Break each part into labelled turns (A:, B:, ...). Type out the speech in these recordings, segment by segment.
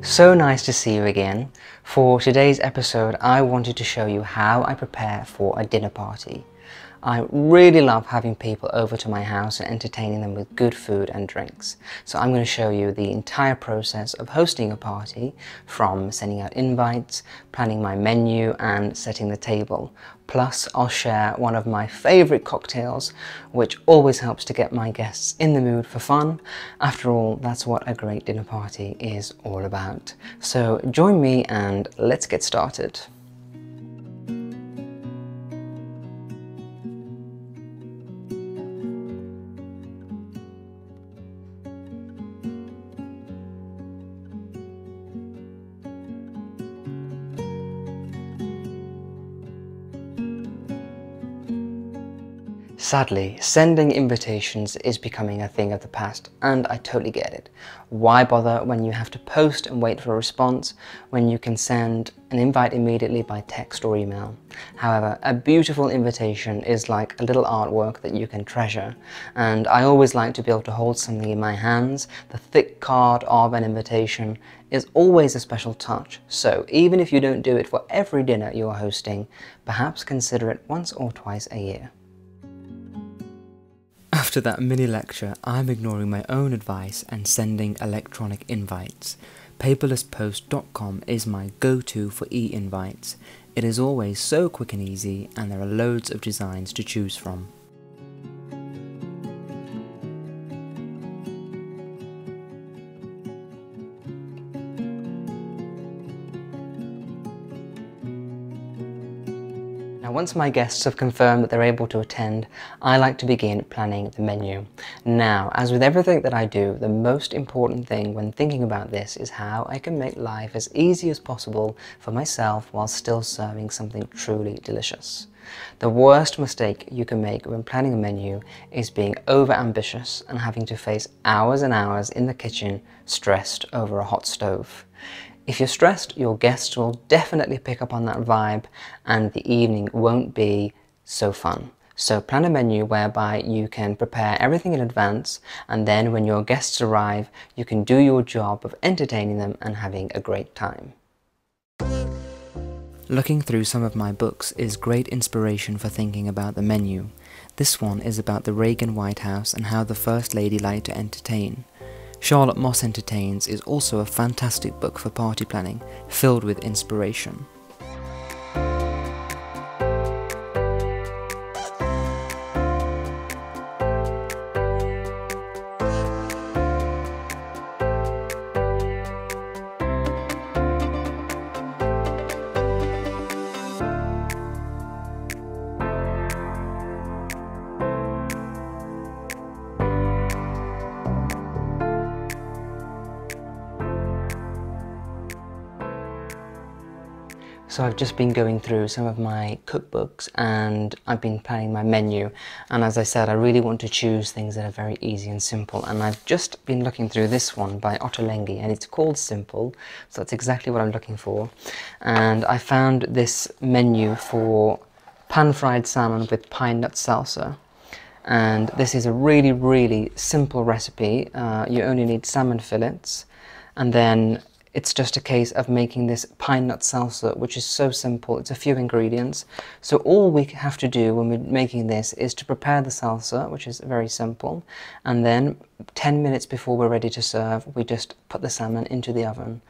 A: So nice to see you again. For today's episode, I wanted to show you how I prepare for a dinner party. I really love having people over to my house and entertaining them with good food and drinks. So I'm going to show you the entire process of hosting a party, from sending out invites, planning my menu and setting the table. Plus I'll share one of my favourite cocktails, which always helps to get my guests in the mood for fun. After all, that's what a great dinner party is all about. So join me and let's get started. Sadly, sending invitations is becoming a thing of the past, and I totally get it. Why bother when you have to post and wait for a response, when you can send an invite immediately by text or email? However, a beautiful invitation is like a little artwork that you can treasure, and I always like to be able to hold something in my hands. The thick card of an invitation is always a special touch, so even if you don't do it for every dinner you are hosting, perhaps consider it once or twice a year. After that mini lecture, I'm ignoring my own advice and sending electronic invites. Paperlesspost.com is my go-to for e-invites. It is always so quick and easy, and there are loads of designs to choose from. Now, once my guests have confirmed that they're able to attend, I like to begin planning the menu. Now, as with everything that I do, the most important thing when thinking about this is how I can make life as easy as possible for myself while still serving something truly delicious. The worst mistake you can make when planning a menu is being over-ambitious and having to face hours and hours in the kitchen stressed over a hot stove. If you're stressed, your guests will definitely pick up on that vibe and the evening won't be so fun. So plan a menu whereby you can prepare everything in advance, and then when your guests arrive, you can do your job of entertaining them and having a great time. Looking through some of my books is great inspiration for thinking about the menu. This one is about the Reagan White House and how the First Lady liked to entertain. Charlotte Moss Entertains is also a fantastic book for party planning, filled with inspiration. So I've just been going through some of my cookbooks and I've been planning my menu, and as I said, I really want to choose things that are very easy and simple, and I've just been looking through this one by Ottolenghi, and it's called Simple, so that's exactly what I'm looking for. And I found this menu for pan-fried salmon with pine nut salsa, and this is a really simple recipe. You only need salmon fillets, and then it's just a case of making this pine nut salsa, which is so simple. It's a few ingredients. So all we have to do when we're making this is to prepare the salsa, which is very simple. And then 10 minutes before we're ready to serve, we just put the salmon into the oven,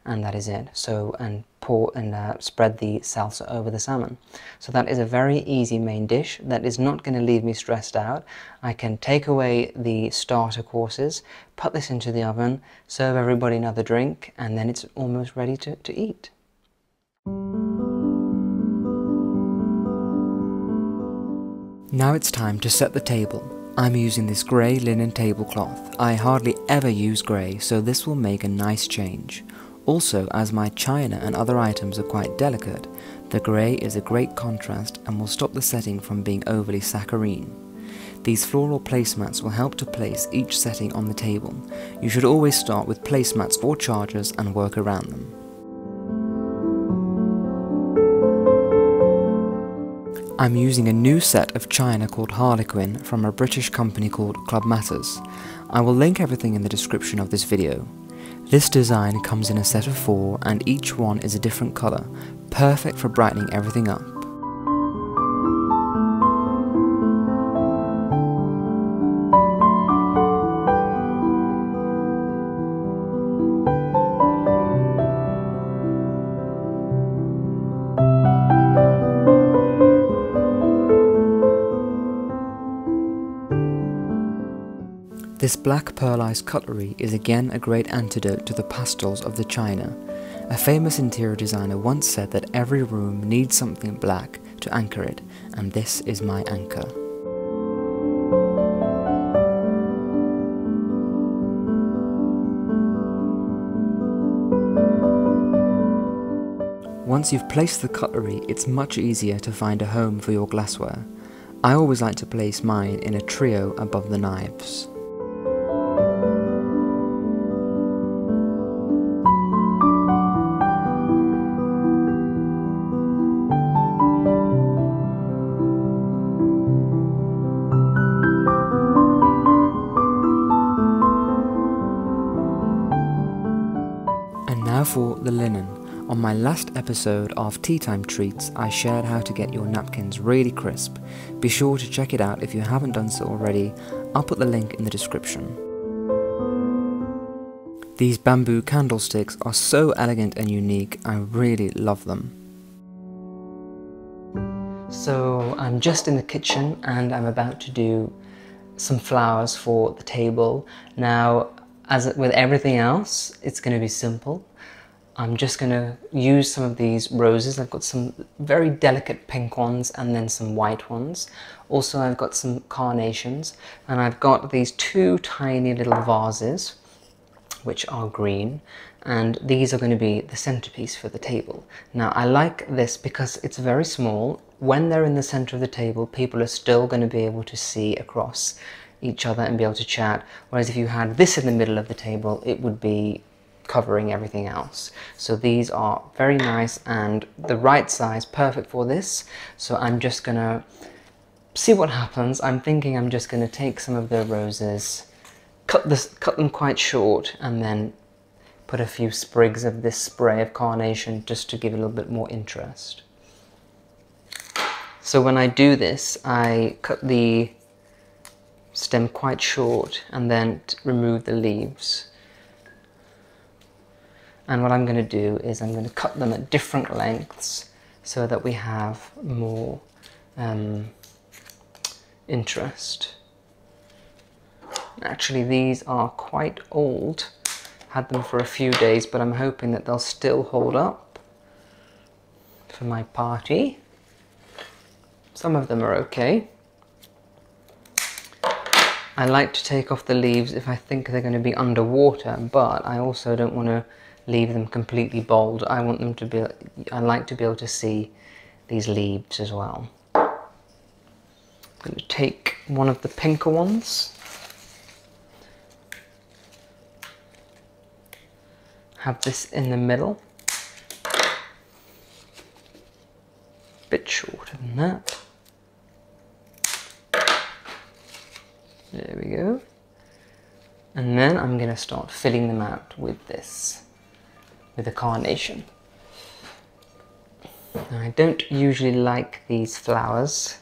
A: and that is it. So, and pour and spread the salsa over the salmon. So that is a very easy main dish that is not going to leave me stressed out. I can take away the starter courses, put this into the oven, serve everybody another drink, and then it's almost ready to eat. Now it's time to set the table. I'm using this grey linen tablecloth. I hardly ever use grey, so this will make a nice change. Also, as my china and other items are quite delicate, the grey is a great contrast and will stop the setting from being overly saccharine. These floral placemats will help to place each setting on the table. You should always start with placemats or chargers and work around them. I'm using a new set of china called Harlequin from a British company called Club Matters. I will link everything in the description of this video. This design comes in a set of 4 and each one is a different colour, perfect for brightening everything up. This black pearlized cutlery is again a great antidote to the pastels of the china. A famous interior designer once said that every room needs something black to anchor it, and this is my anchor. Once you've placed the cutlery, it's much easier to find a home for your glassware. I always like to place mine in a trio above the knives. And now for the linen. On my last episode of Tea Time Treats, I shared how to get your napkins really crisp. Be sure to check it out if you haven't done so already. I'll put the link in the description. These bamboo candlesticks are so elegant and unique, I really love them. So I'm just in the kitchen and I'm about to do some flowers for the table. Now, as with everything else, it's going to be simple. I'm just going to use some of these roses. I've got some very delicate pink ones and then some white ones. Also, I've got some carnations, and I've got these 2 tiny little vases which are green, and these are going to be the centerpiece for the table. Now, I like this because it's very small. When they're in the center of the table, people are still going to be able to see across each other and be able to chat, whereas if you had this in the middle of the table, it would be covering everything else. So these are very nice and the right size, perfect for this. So I'm just gonna see what happens. I'm thinking I'm just gonna take some of the roses, cut them quite short, and then put a few sprigs of this spray of carnation just to give it a little bit more interest. So when I do this, I cut the stem quite short and then remove the leaves. And what I'm going to do is I'm going to cut them at different lengths so that we have more interest. Actually, these are quite old. Had them for a few days, but I'm hoping that they'll still hold up for my party. Some of them are okay. I like to take off the leaves if I think they're going to be underwater, but I also don't want to leave them completely bald. I want them to be, I like to be able to see these leaves as well. I'm going to take one of the pinker ones, have this in the middle, a bit shorter than that. There we go. And then I'm going to start filling them out with this, with a carnation. Now, I don't usually like these flowers,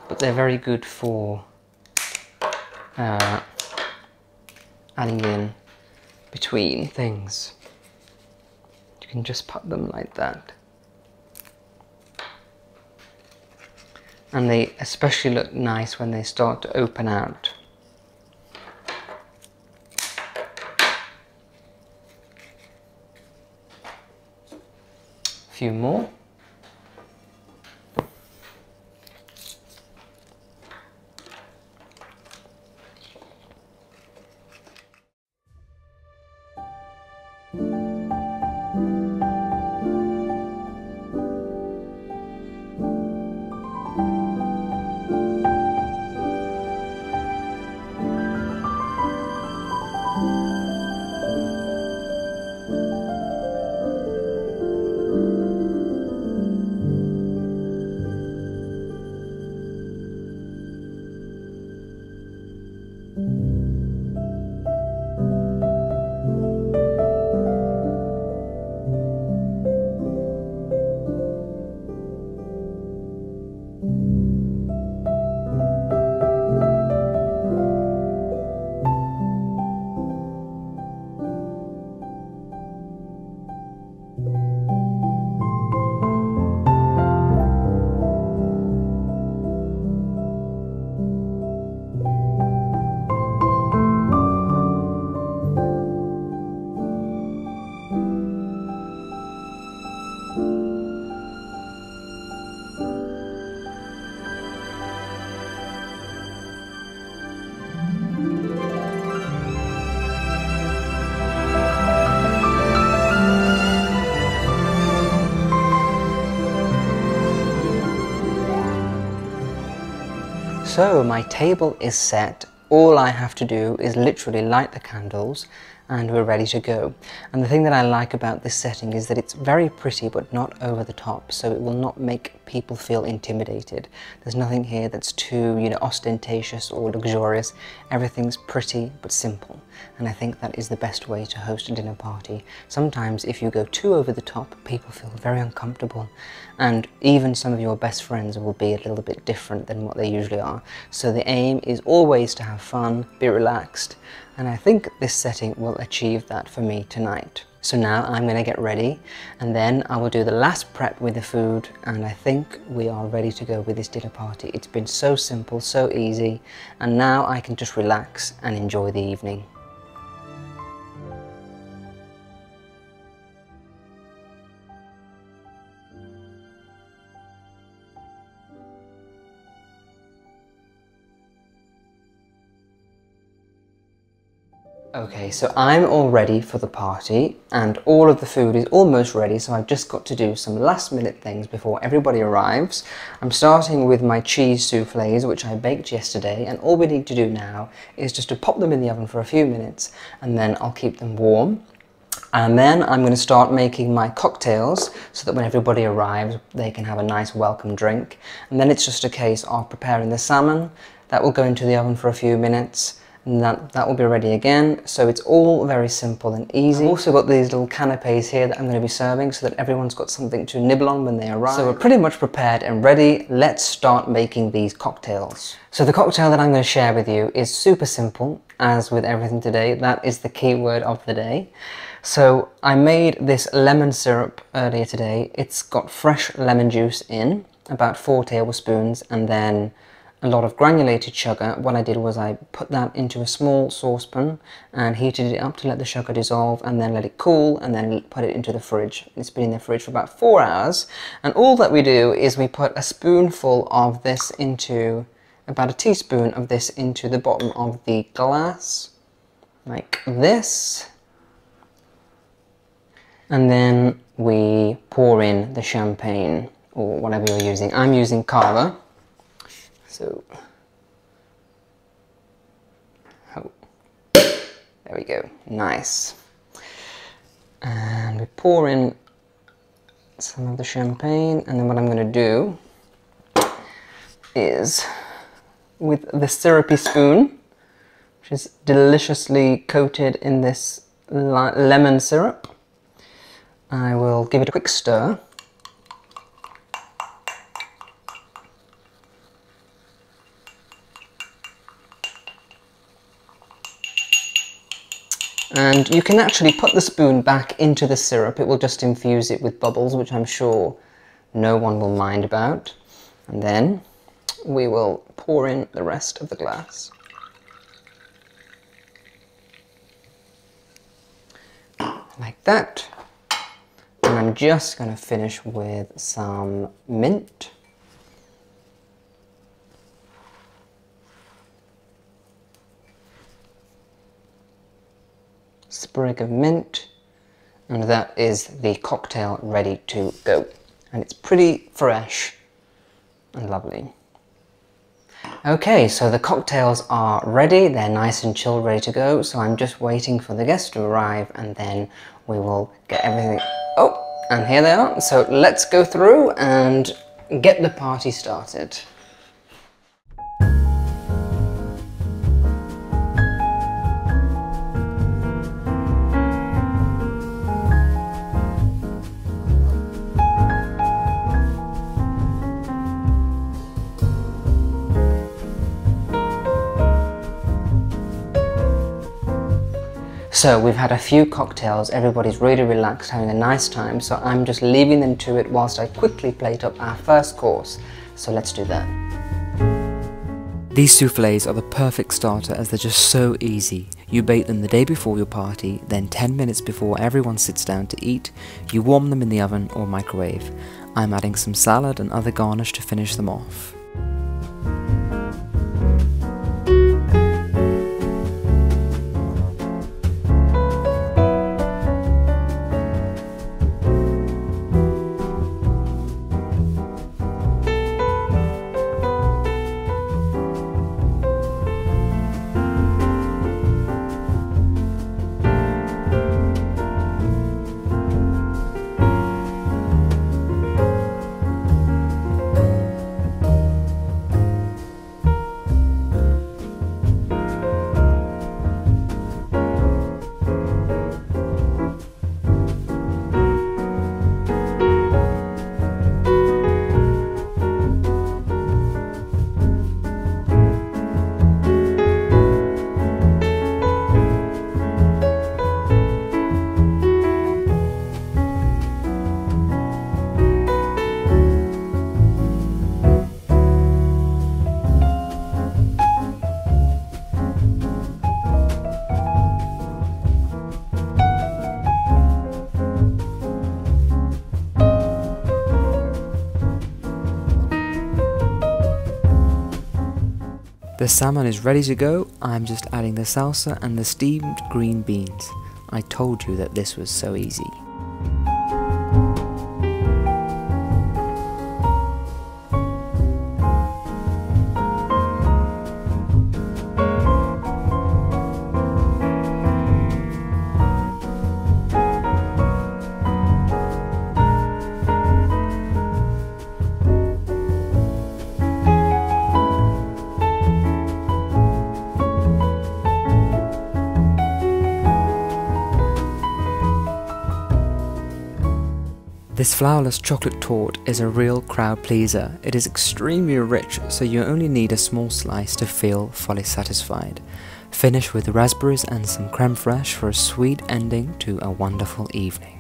A: but they're very good for adding in between things. You can just put them like that. And they especially look nice when they start to open out. A few more. So my table is set. All I have to do is literally light the candles and we're ready to go. And the thing that I like about this setting is that it's very pretty but not over the top, so it will not make people feel intimidated. There's nothing here that's too, ostentatious or luxurious. Everything's pretty but simple, and I think that is the best way to host a dinner party. Sometimes if you go too over the top, people feel very uncomfortable, and even some of your best friends will be a little bit different than what they usually are. So the aim is always to have fun, be relaxed, and I think this setting will achieve that for me tonight. So now I'm going to get ready, and then I will do the last prep with the food, and I think we are ready to go with this dinner party. It's been so simple, so easy, and now I can just relax and enjoy the evening. Okay, so I'm all ready for the party and all of the food is almost ready, so I've just got to do some last minute things before everybody arrives. I'm starting with my cheese soufflés, which I baked yesterday, and all we need to do now is just to pop them in the oven for a few minutes and then I'll keep them warm. And then I'm going to start making my cocktails so that when everybody arrives they can have a nice welcome drink. And then it's just a case of preparing the salmon. That will go into the oven for a few minutes, and that will be ready again. So it's all very simple and easy. I've also got these little canapes here that I'm going to be serving so that everyone's got something to nibble on when they arrive. So we're pretty much prepared and ready. Let's start making these cocktails. So the cocktail that I'm going to share with you is super simple, as with everything today. That is the key word of the day. So I made this lemon syrup earlier today. It's got fresh lemon juice in, about 4 tablespoons, and then a lot of granulated sugar. What I did was I put that into a small saucepan and heated it up to let the sugar dissolve, and then let it cool, and then put it into the fridge. It's been in the fridge for about 4 hours, and all that we do is we put a spoonful of this into, about a teaspoon of this into the bottom of the glass, like this. And then we pour in the champagne, or whatever you're using. I'm using Cava. So, oh, there we go, nice. And we pour in some of the champagne, and then what I'm going to do is, with the syrupy spoon, which is deliciously coated in this lemon syrup, I will give it a quick stir. And you can actually put the spoon back into the syrup. It will just infuse it with bubbles, which I'm sure no one will mind about. And then we will pour in the rest of the glass. Like that. And I'm just going to finish with some mint. Sprig of mint, and that is the cocktail ready to go. And it's pretty fresh and lovely. Okay, so the cocktails are ready. They're nice and chilled, ready to go. So I'm just waiting for the guests to arrive, and then we will get everything. Oh, and here they are. So let's go through and get the party started. So we've had a few cocktails, everybody's really relaxed, having a nice time, so I'm just leaving them to it whilst I quickly plate up our first course. So let's do that.
B: These soufflés are the perfect starter as they're just so easy. You bake them the day before your party, then 10 minutes before everyone sits down to eat, you warm them in the oven or microwave. I'm adding some salad and other garnish to finish them off. The salmon is ready to go. I'm just adding the salsa and the steamed green beans. I told you that this was so easy. This flourless chocolate torte is a real crowd pleaser. It is extremely rich, so you only need a small slice to feel fully satisfied. Finish with raspberries and some creme fraiche for a sweet ending to a wonderful evening.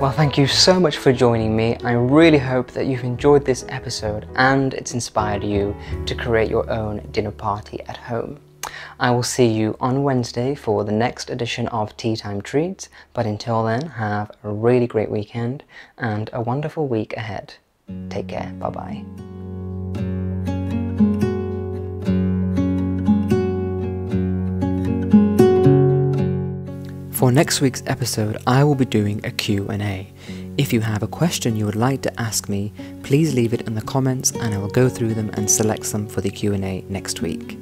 A: Well, thank you so much for joining me. I really hope that you've enjoyed this episode and it's inspired you to create your own dinner party at home. I will see you on Wednesday for the next edition of Tea Time Treats, but until then, have a really great weekend and a wonderful week ahead. Take care. Bye-bye.
B: For next week's episode, I will be doing a Q&A. If you have a question you would like to ask me, please leave it in the comments and I will go through them and select some for the Q&A next week.